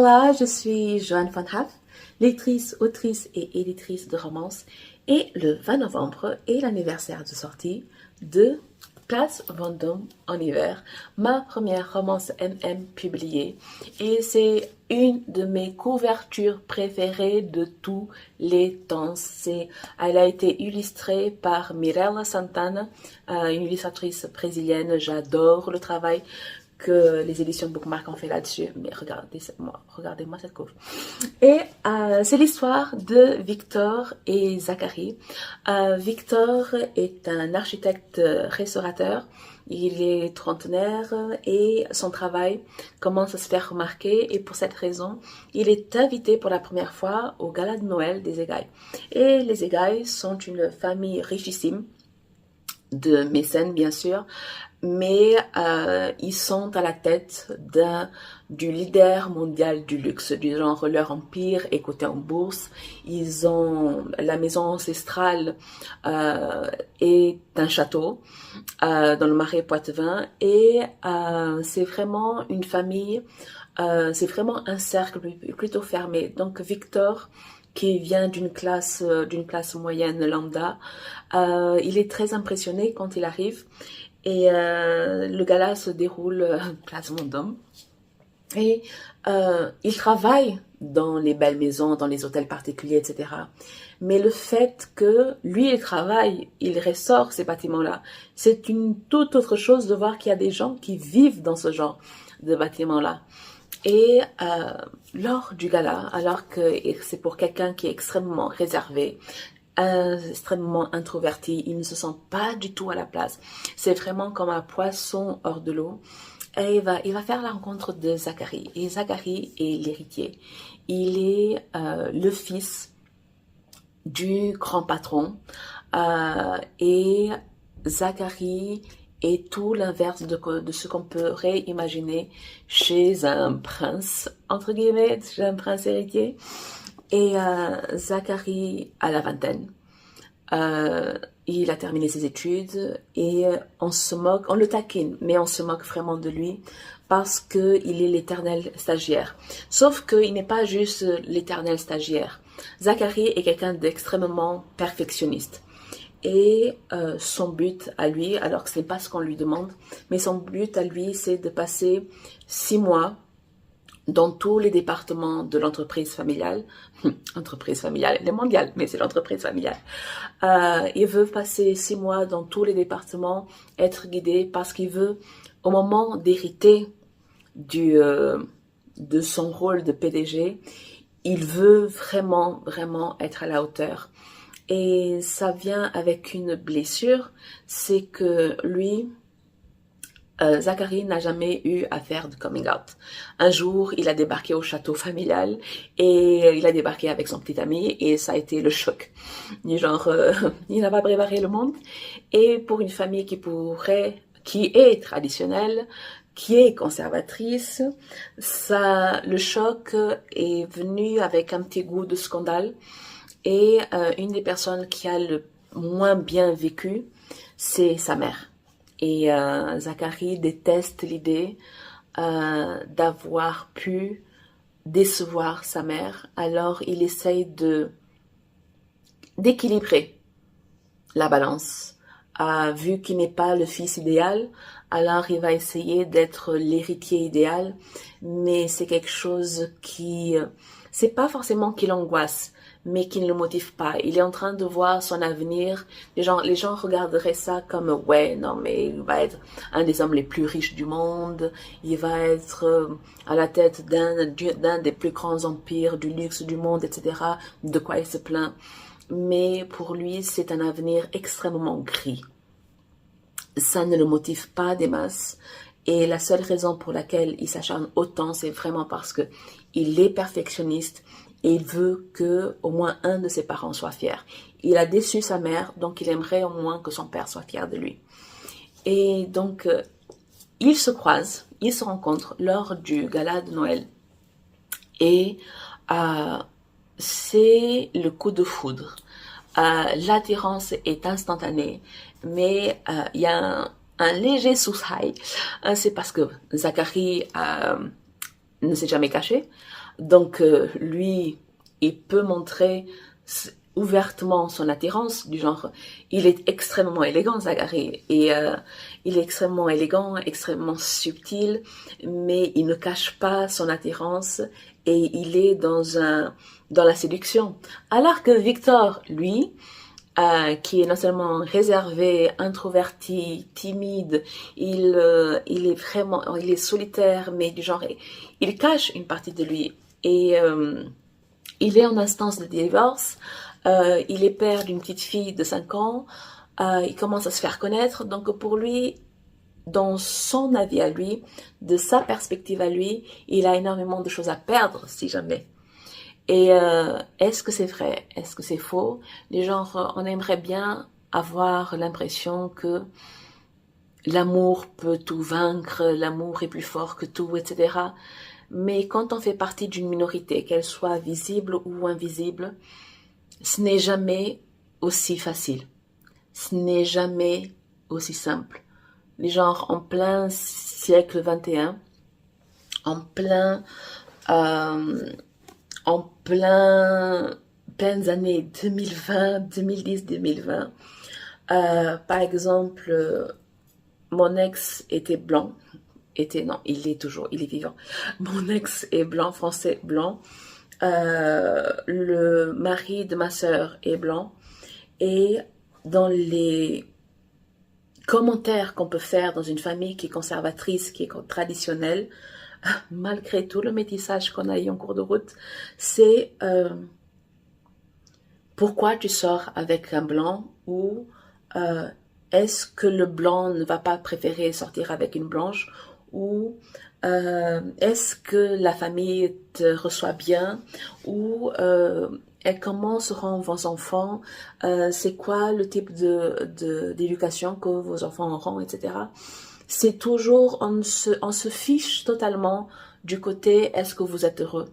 Hola, je suis Joanne Van Haff, lectrice, autrice et éditrice de romance. Et le 20 novembre est l'anniversaire de sortie de Place Vendôme en hiver, ma première romance MM publiée. Et c'est une de mes couvertures préférées de tous les temps. Elle a été illustrée par Mirella Santana, une illustratrice brésilienne. J'adore le travail que les éditions Bookmark ont fait là-dessus. Mais regardez-moi cette couve. Et c'est l'histoire de Victor et Zachary. Victor est un architecte restaurateur. Il est trentenaire et son travail commence à se faire remarquer. Et pour cette raison, il est invité pour la première fois au gala de Noël des Égailles. Et les Égailles sont une famille richissime de mécènes, bien sûr, mais ils sont à la tête du leader mondial du luxe, du genre leur empire est coté en bourse. Ils ont la maison ancestrale est un château dans le Marais Poitevin et c'est vraiment une famille, c'est vraiment un cercle plutôt fermé. Donc Victor, qui vient d'une classe moyenne lambda, il est très impressionné quand il arrive. Et le gala se déroule place Vendôme. Et il travaille dans les belles maisons, dans les hôtels particuliers, etc. Mais le fait que lui, il travaille, il ressort ces bâtiments-là, c'est une toute autre chose de voir qu'il y a des gens qui vivent dans ce genre de bâtiments-là. Et lors du gala, alors que c'est pour quelqu'un qui est extrêmement réservé, extrêmement introverti, il ne se sent pas du tout à la place. C'est vraiment comme un poisson hors de l'eau. Et il va faire la rencontre de Zachary. Et Zachary est l'héritier. Il est le fils du grand patron. Et Zachary est tout l'inverse de ce qu'on pourrait imaginer chez un prince, entre guillemets, chez un prince héritier. Et Zachary a la vingtaine. Il a terminé ses études et on se moque, on le taquine, mais on se moque vraiment de lui parce qu'il est l'éternel stagiaire. Sauf qu'il n'est pas juste l'éternel stagiaire. Zachary est quelqu'un d'extrêmement perfectionniste. Et son but à lui, alors que ce n'est pas ce qu'on lui demande, mais son but à lui, c'est de passer 6 mois dans tous les départements de l'entreprise familiale. Entreprise familiale, elle est mondiale, mais c'est l'entreprise familiale. Il veut passer 6 mois dans tous les départements, être guidé parce qu'il veut, au moment d'hériter de son rôle de PDG, il veut vraiment, vraiment être à la hauteur. Et ça vient avec une blessure, c'est que lui, Zachary n'a jamais eu à faire de coming out. Un jour, il a débarqué au château familial et il a débarqué avec son petit ami et ça a été le choc. Genre, il n'a pas préparé le monde. Et pour une famille qui est traditionnelle, qui est conservatrice, le choc est venu avec un petit goût de scandale. Et une des personnes qui a le moins bien vécu, c'est sa mère. Et Zachary déteste l'idée d'avoir pu décevoir sa mère. Alors il essaye d'équilibrer la balance. Vu qu'il n'est pas le fils idéal, alors il va essayer d'être l'héritier idéal. Mais c'est quelque chose c'est pas forcément qui l'angoisse, mais qui ne le motive pas. Il est en train de voir son avenir. Les gens regarderaient ça comme, ouais, non, mais il va être un des hommes les plus riches du monde. Il va être à la tête d'un des plus grands empires du luxe du monde, etc. De quoi il se plaint. Mais pour lui, c'est un avenir extrêmement gris. Ça ne le motive pas des masses. Et la seule raison pour laquelle il s'acharne autant, c'est vraiment parce que il est perfectionniste et il veut que au moins un de ses parents soit fier. Il a déçu sa mère, donc il aimerait au moins que son père soit fier de lui. Et donc, ils se croisent, ils se rencontrent lors du gala de Noël. Et c'est le coup de foudre. L'attirance est instantanée, mais il y a un léger soussail. C'est parce que Zachary ne s'est jamais caché. Donc, lui, il peut montrer ouvertement son attirance, du genre, il est extrêmement élégant, Zacharie, et il est extrêmement élégant, extrêmement subtil, mais il ne cache pas son attirance et il est dans la séduction. Alors que Victor, lui, qui est non seulement réservé, introverti, timide, il est vraiment, il est solitaire, mais du genre, il cache une partie de lui. Et il est en instance de divorce, il est père d'une petite fille de 5 ans, il commence à se faire connaître, donc pour lui, dans son avis à lui, de sa perspective à lui, il a énormément de choses à perdre, si jamais. Et est-ce que c'est vrai? Est-ce que c'est faux? Les gens, on aimerait bien avoir l'impression que l'amour peut tout vaincre, l'amour est plus fort que tout, etc. Mais quand on fait partie d'une minorité, qu'elle soit visible ou invisible, ce n'est jamais aussi facile. Ce n'est jamais aussi simple. Les gens, en plein siècle 21, en plein... pleines années 2020, 2010, 2020. Par exemple, mon ex était blanc. Non, il est toujours, il est vivant. Mon ex est blanc, français blanc. Le mari de ma sœur est blanc. Et dans les commentaires qu'on peut faire dans une famille qui est conservatrice, qui est traditionnelle, malgré tout le métissage qu'on a eu en cours de route, c'est pourquoi tu sors avec un blanc, ou est-ce que le blanc ne va pas préférer sortir avec une blanche, ou est-ce que la famille te reçoit bien, ou et comment seront vos enfants, c'est quoi le type d'éducation que vos enfants auront, etc. C'est toujours, on se fiche totalement du côté, est-ce que vous êtes heureux?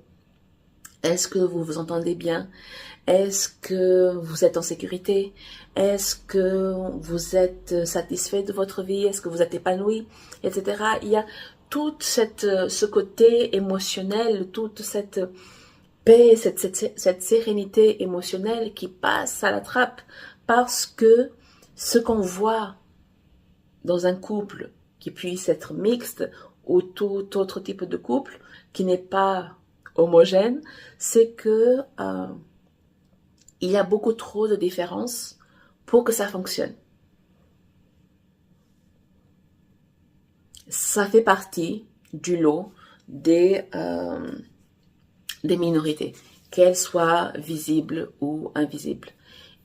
Est-ce que vous vous entendez bien? Est-ce que vous êtes en sécurité? Est-ce que vous êtes satisfait de votre vie? Est-ce que vous êtes épanoui? Etc. Il y a tout ce côté émotionnel, toute cette paix, cette sérénité émotionnelle qui passe à la trappe, parce que ce qu'on voit dans un couple qui puisse être mixte ou tout autre type de couple qui n'est pas homogène, c'est que il y a beaucoup trop de différences pour que ça fonctionne. Ça fait partie du lot des minorités, qu'elles soient visibles ou invisibles.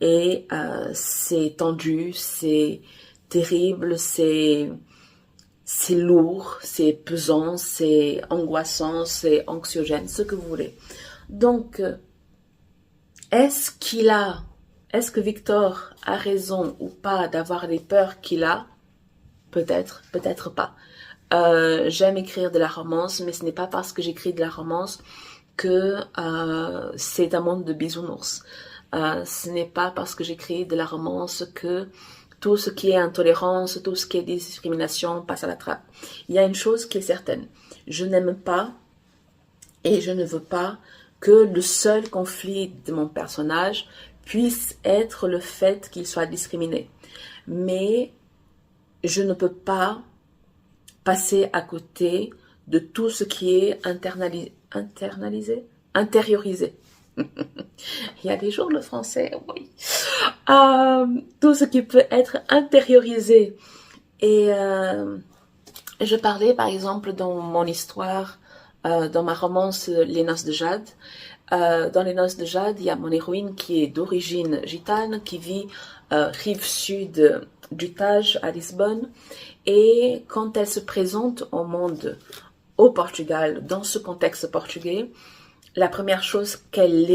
Et c'est tendu, c'est terrible, c'est lourd, c'est pesant, c'est angoissant, c'est anxiogène, ce que vous voulez. Donc, est-ce que Victor a raison ou pas d'avoir les peurs qu'il a? Peut-être, peut-être pas. J'aime écrire de la romance, mais ce n'est pas parce que j'écris de la romance que c'est un monde de bisounours. Ce n'est pas parce que j'écris de la romance que tout ce qui est intolérance, tout ce qui est discrimination passe à la trappe. Il y a une chose qui est certaine. Je n'aime pas et je ne veux pas que le seul conflit de mon personnage puisse être le fait qu'il soit discriminé. Mais je ne peux pas passer à côté de tout ce qui est intériorisé. Il y a des jours le français, oui. Tout ce qui peut être intériorisé. Et je parlais par exemple dans mon histoire, dans ma romance Les Noces de Jade. Dans Les Noces de Jade, il y a mon héroïne qui est d'origine gitane, qui vit rive sud du Tage à Lisbonne. Et quand elle se présente au monde, au Portugal, dans ce contexte portugais, la première chose qu'elle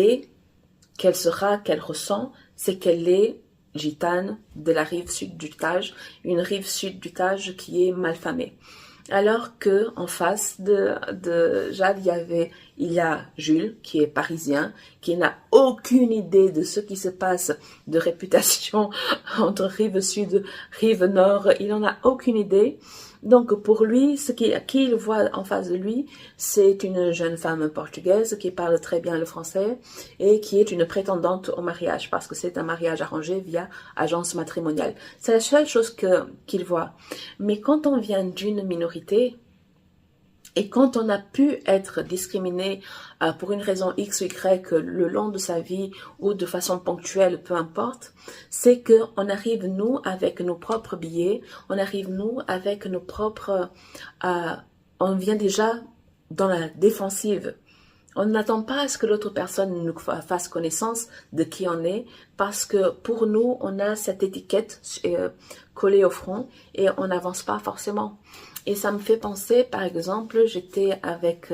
sera, qu'elle ressent, c'est qu'elle est gitane de la rive sud du Tage, une rive sud du Tage qui est malfamée. Alors que en face de Jade, il y a Jules, qui est parisien, qui n'a aucune idée de ce qui se passe de réputation entre rive sud, rive nord. Il n'en a aucune idée. Donc pour lui, qui il voit en face de lui, c'est une jeune femme portugaise qui parle très bien le français et qui est une prétendante au mariage parce que c'est un mariage arrangé via agence matrimoniale. C'est la seule chose qu'il voit. Mais quand on vient d'une minorité, et quand on a pu être discriminé pour une raison X ou Y le long de sa vie ou de façon ponctuelle, peu importe, c'est qu'on arrive nous avec nos propres billets, on arrive nous avec nos propres... on vient déjà dans la défensive. On n'attend pas à ce que l'autre personne nous fasse connaissance de qui on est parce que pour nous, on a cette étiquette collée au front et on n'avance pas forcément. Et ça me fait penser, par exemple, j'étais avec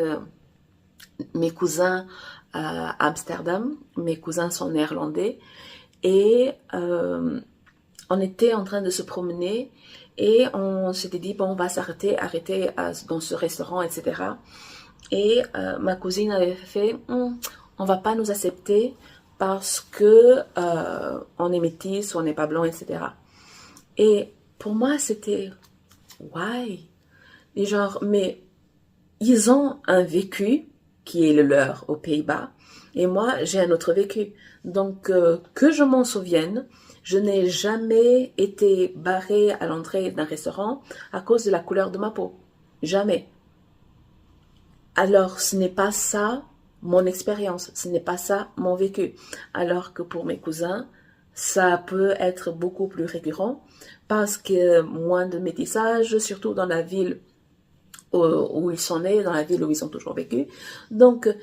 mes cousins à Amsterdam. Mes cousins sont néerlandais. Et on était en train de se promener. Et on s'était dit, bon, on va s'arrêter dans ce restaurant, etc. Et ma cousine avait fait, on va pas nous accepter parce que on est métis ou on n'est pas blanc, etc. Et pour moi, c'était, why? Et genre, mais ils ont un vécu qui est le leur aux Pays-Bas et moi j'ai un autre vécu. Donc que je m'en souvienne, je n'ai jamais été barrée à l'entrée d'un restaurant à cause de la couleur de ma peau. Jamais. Alors ce n'est pas ça mon expérience, ce n'est pas ça mon vécu. Alors que pour mes cousins, ça peut être beaucoup plus récurrent parce que moins de métissage, surtout dans la ville où ils sont nés, dans la ville où ils ont toujours vécu. Donc,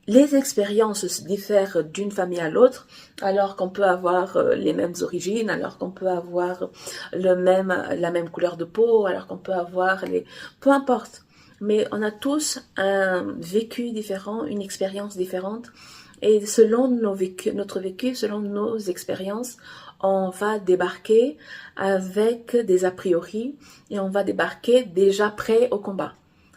les expériences diffèrent d'une famille à l'autre, alors qu'on peut avoir les mêmes origines, alors qu'on peut avoir la même couleur de peau, alors qu'on peut avoir peu importe. Mais on a tous un vécu différent, une expérience différente. Et selon notre vécu, selon nos expériences, on va débarquer avec des a priori et on va débarquer déjà prêt au combat.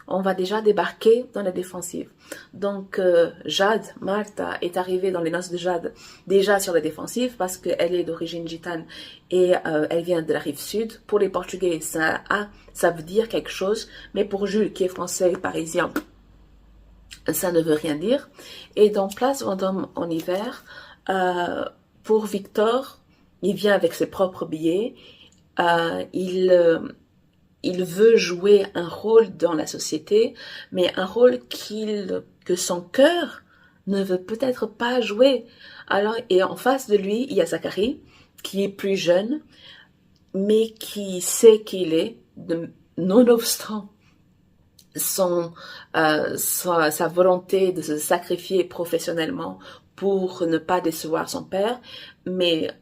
On va déjà débarquer dans la défensive. Donc Jade, Martha, est arrivée dans les noces de Jade déjà sur la défensive parce qu'elle est d'origine gitane et elle vient de la rive sud. Pour les Portugais, ça veut dire quelque chose, mais pour Jules, qui est français et parisien, ça ne veut rien dire. Et dans Place Vendôme en hiver, pour Victor, il vient avec ses propres billets. Il veut jouer un rôle dans la société, mais un rôle que son cœur ne veut peut-être pas jouer. Alors, et en face de lui, il y a Zachary, qui est plus jeune, mais qui sait qui il est, nonobstant sa volonté de se sacrifier professionnellement pour ne pas décevoir son père, mais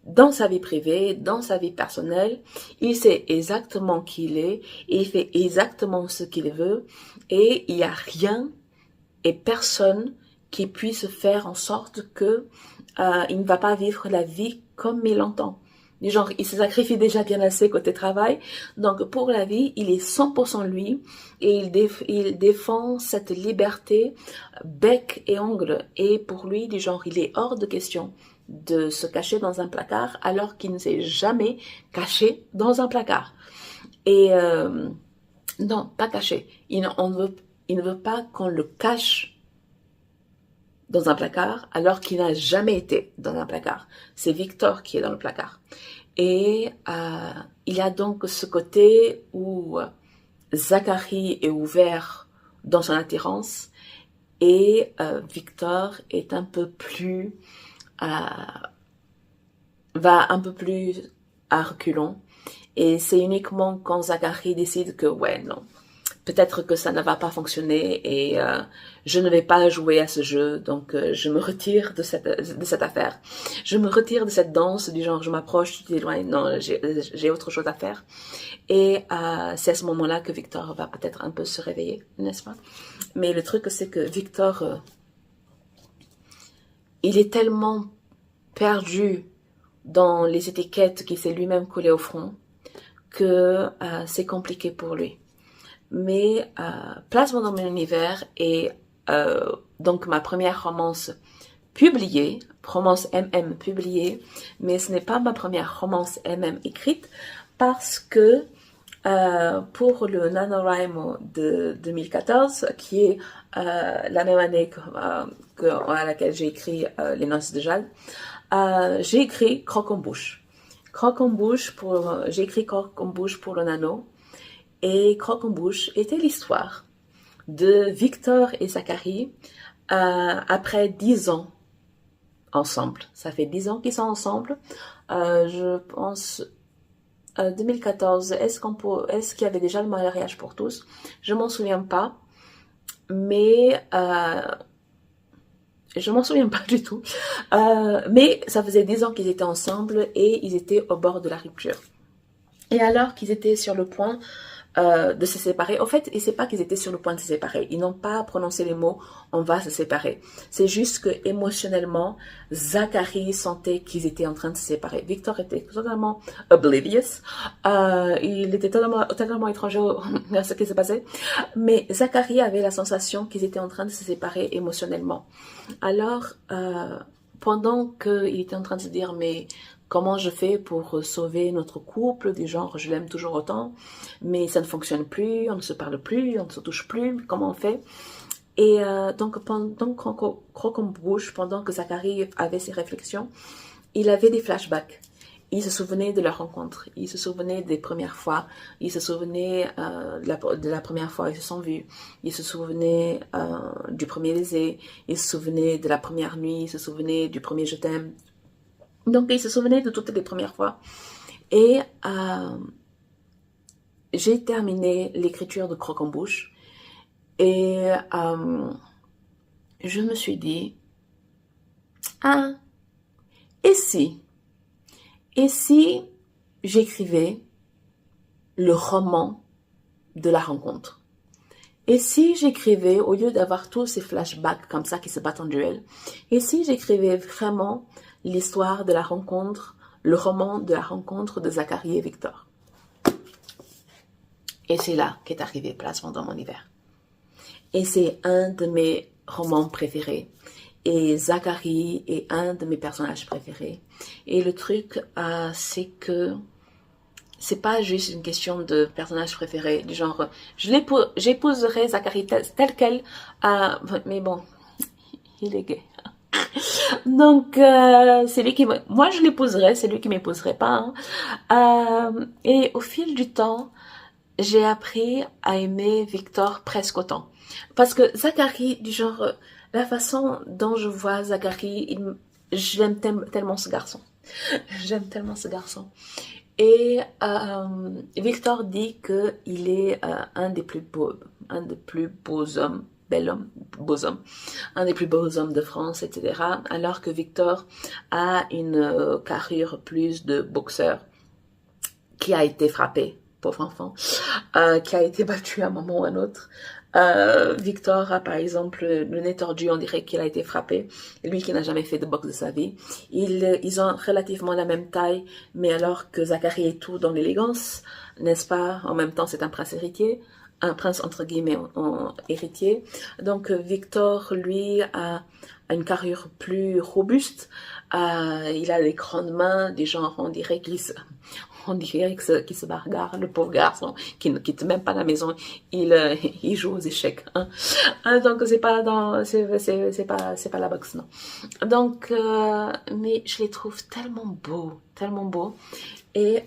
dans sa vie privée, dans sa vie personnelle, il sait exactement qui il est, et il fait exactement ce qu'il veut, et il n'y a rien et personne qui puisse faire en sorte que il ne va pas vivre la vie comme il l'entend. Genre, il se sacrifie déjà bien assez côté travail. Donc, pour la vie, il est 100% lui et il défend cette liberté bec et ongle. Et pour lui, du genre, il est hors de question de se cacher dans un placard alors qu'il ne s'est jamais caché dans un placard. Et non, pas caché. Il ne veut pas qu'on le cache dans un placard alors qu'il n'a jamais été dans un placard. C'est Victor qui est dans le placard. Et il y a donc ce côté où Zachary est ouvert dans son attirance et Victor est un peu plus va un peu plus à reculons. Et c'est uniquement quand Zachary décide que ouais, non, peut-être que ça ne va pas fonctionner et je ne vais pas jouer à ce jeu, donc je me retire de cette affaire. Je me retire de cette danse, du genre je m'approche, tu t'éloignes, non, j'ai autre chose à faire. Et c'est à ce moment-là que Victor va peut-être un peu se réveiller, n'est-ce pas? Mais le truc, c'est que Victor, il est tellement perdu dans les étiquettes qu'il s'est lui-même collé au front que c'est compliqué pour lui. Mais Place-moi dans mon univers est donc ma première romance publiée, romance MM publiée, mais ce n'est pas ma première romance MM écrite parce que pour le NaNoWriMo de 2014, qui est la même année à laquelle j'ai écrit Les Noces de Jade. J'ai écrit Croque en bouche. J'ai écrit Croque en bouche pour le Nano. Et Croque en bouche était l'histoire de Victor et Zacharie après 10 ans ensemble. Ça fait 10 ans qu'ils sont ensemble. Je pense 2014. Est-ce qu'il y avait déjà le mariage pour tous? Je m'en souviens pas. Mais je m'en souviens pas du tout. Mais ça faisait 10 ans qu'ils étaient ensemble et ils étaient au bord de la rupture. Et alors qu'ils étaient sur le point de se séparer. En fait, c'est pas qu'ils étaient sur le point de se séparer. Ils n'ont pas prononcé les mots "on va se séparer". C'est juste que émotionnellement, Zacharie sentait qu'ils étaient en train de se séparer. Victor était totalement oblivious. Il était totalement étranger à ce qui se passait. Mais Zacharie avait la sensation qu'ils étaient en train de se séparer émotionnellement. Alors, pendant qu'il était en train de se dire, mais comment je fais pour sauver notre couple, du genre je l'aime toujours autant, mais ça ne fonctionne plus, on ne se parle plus, on ne se touche plus, comment on fait? Et donc pendant Croque en bouche, pendant que Zacharie avait ses réflexions, il avait des flashbacks. Il se souvenait de leur rencontre, il se souvenait des premières fois, il se souvenait de la première fois où ils se sont vus, il se souvenait du premier baiser, il se souvenait de la première nuit, il se souvenait du premier je t'aime. Donc, il se souvenait de toutes les premières fois. Et j'ai terminé l'écriture de Croque en bouche. Et je me suis dit, et si j'écrivais le roman de la rencontre? Et si j'écrivais, au lieu d'avoir tous ces flashbacks comme ça qui se battent en duel, et si j'écrivais vraiment l'histoire de la rencontre, le roman de la rencontre de Zacharie et Victor? Et c'est là qu'est arrivé Place Vendôme en hiver. Et c'est un de mes romans préférés. Et Zacharie est un de mes personnages préférés. Et le truc, c'est que c'est pas juste une question de personnage préféré, du genre, j'épouserai Zacharie tel quel, mais bon, il est gay. Donc, c'est lui qui moi je l'épouserais, c'est lui qui m'épouserait pas. Et au fil du temps, j'ai appris à aimer Victor presque autant. Parce que Zacharie, du genre, la façon dont je vois Zacharie, je l'aime tellement ce garçon. J'aime tellement ce garçon. Et Victor dit qu'il est un des plus beaux hommes, un des plus beaux hommes de France, etc. Alors que Victor a une carrure plus de boxeur qui a été frappé, pauvre enfant, qui a été battu à un moment ou à un autre. Victor a par exemple le nez tordu, on dirait qu'il a été frappé. Lui qui n'a jamais fait de boxe de sa vie. Ils ont relativement la même taille, mais alors que Zacharie est tout dans l'élégance, n'est-ce pas? En même temps, c'est un prince héritier, un prince entre guillemets héritier. Donc Victor, lui, a une carrure plus robuste. Il a les grandes mains, des gens, on dirait qu'il se bagarre, le pauvre garçon qui ne quitte même pas la maison, il joue aux échecs. Donc c'est pas la boxe, non. Donc mais je les trouve tellement beaux. Et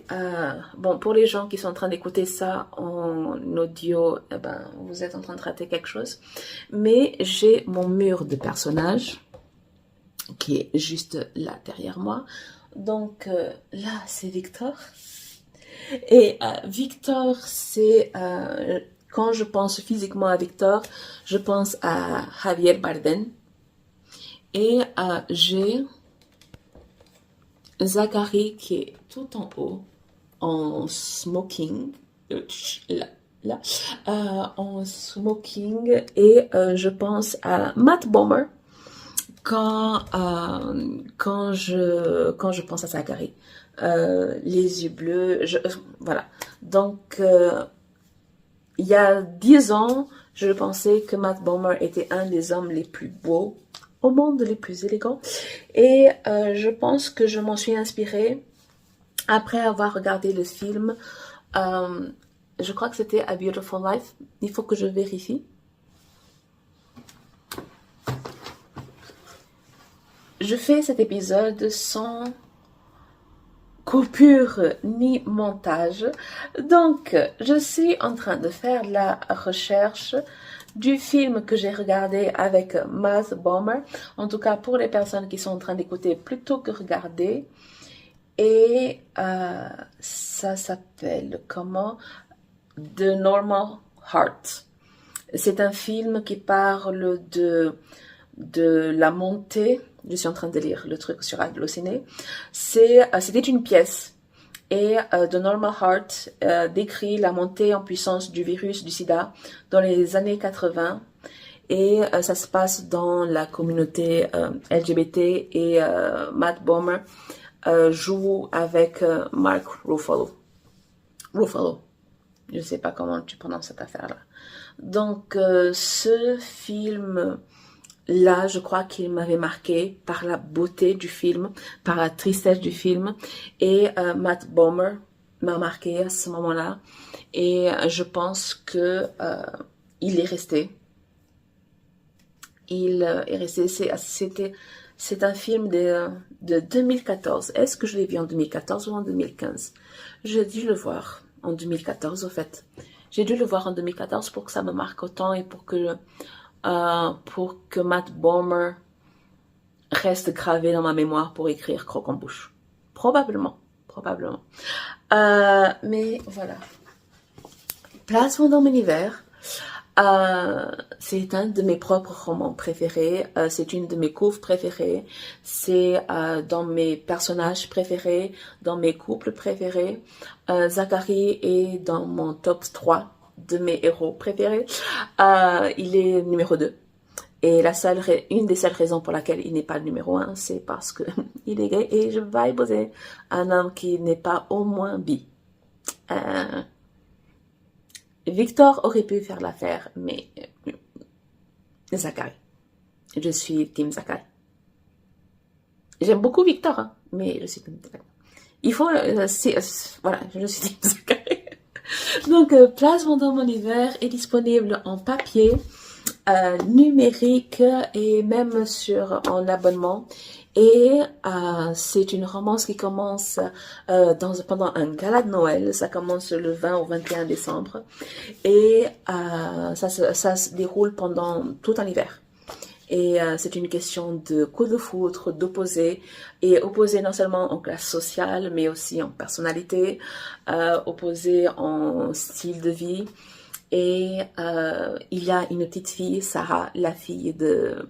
bon, pour les gens qui sont en train d'écouter ça en audio, vous êtes en train de rater quelque chose. Mais j'ai mon mur de personnages qui est juste là derrière moi. Donc là, c'est Victor. Et Victor, c'est... quand je pense physiquement à Victor, je pense à Javier Bardem. Et j'ai Zacharie qui est tout en haut, en smoking. Là. En smoking. Et je pense à Matt Bomer quand je pense à Zacharie. Les yeux bleus, voilà. Donc, il y a 10 ans, je pensais que Matt Bomer était un des hommes les plus beaux au monde, les plus élégants. Et je pense que je m'en suis inspirée après avoir regardé le film Je crois que c'était A Beautiful Life. Il faut que je vérifie. Je fais cet épisode sans coupure ni montage. Donc, je suis en train de faire la recherche du film que j'ai regardé avec Matt Bomer. En tout cas, pour les personnes qui sont en train d'écouter plutôt que regarder. Et ça s'appelle comment? The Normal Heart. C'est un film qui parle de la montée. Je suis en train de lire le truc sur Allociné. C'était une pièce. Et The Normal Heart décrit la montée en puissance du virus du sida dans les années 80. Et ça se passe dans la communauté LGBT. Et Matt Bomer joue avec Mark Ruffalo. Je ne sais pas comment tu prononces cette affaire-là. Donc, ce film-là, je crois qu'il m'avait marqué par la beauté du film, par la tristesse du film. Et Matt Bomer m'a marqué à ce moment-là. Et je pense que il est resté. Il est resté. C'est un film de 2014. Est-ce que je l'ai vu en 2014 ou en 2015? J'ai dû le voir en 2014, au fait. J'ai dû le voir en 2014 pour que ça me marque autant et pour que Matt Bomer reste gravé dans ma mémoire pour écrire Croque en bouche. Probablement. Mais voilà. Place dans mon univers. C'est un de mes propres romans préférés, c'est une de mes couves préférées, c'est dans mes personnages préférés, dans mes couples préférés. Zachary est dans mon top 3 de mes héros préférés. Il est numéro 2. Et une des seules raisons pour laquelle il n'est pas le numéro 1, c'est parce que il est gay et je vais épouser un homme qui n'est pas au moins bi. Victor aurait pu faire l'affaire, mais Zachary. Je suis team Zachary. J'aime beaucoup Victor, hein, mais je suis team Zachary. Il faut... voilà, je suis team Zachary. Donc, Place dans mon univers est disponible en papier, numérique et même en abonnement. Et c'est une romance qui commence pendant un gala de Noël. Ça commence le 20 au 21 décembre. Et ça se déroule pendant tout un hiver. Et c'est une question de coup de foudre, d'opposés. Et opposés non seulement en classe sociale, mais aussi en personnalité. Opposés en style de vie. Et il y a une petite fille, Sarah, la fille de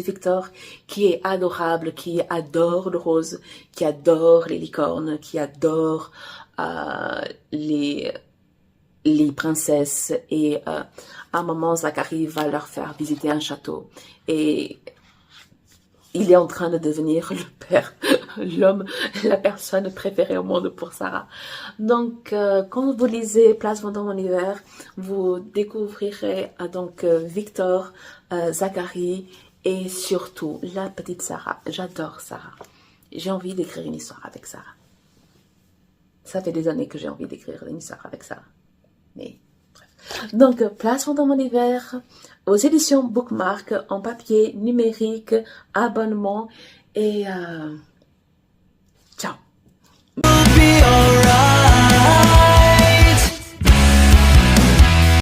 Victor, qui est adorable, qui adore le rose, qui adore les licornes, qui adore les princesses. Et à un moment, Zachary va leur faire visiter un château. Et il est en train de devenir le père, l'homme, la personne préférée au monde pour Sarah. Donc, quand vous lisez Place dans mon univers, vous découvrirez donc Victor, Zachary et surtout la petite Sarah. J'adore Sarah. J'ai envie d'écrire une histoire avec Sarah. Ça fait des années que j'ai envie d'écrire une histoire avec Sarah. Mais bref. Donc, Place dans mon univers aux éditions Bookmark en papier, numérique, abonnement et ciao.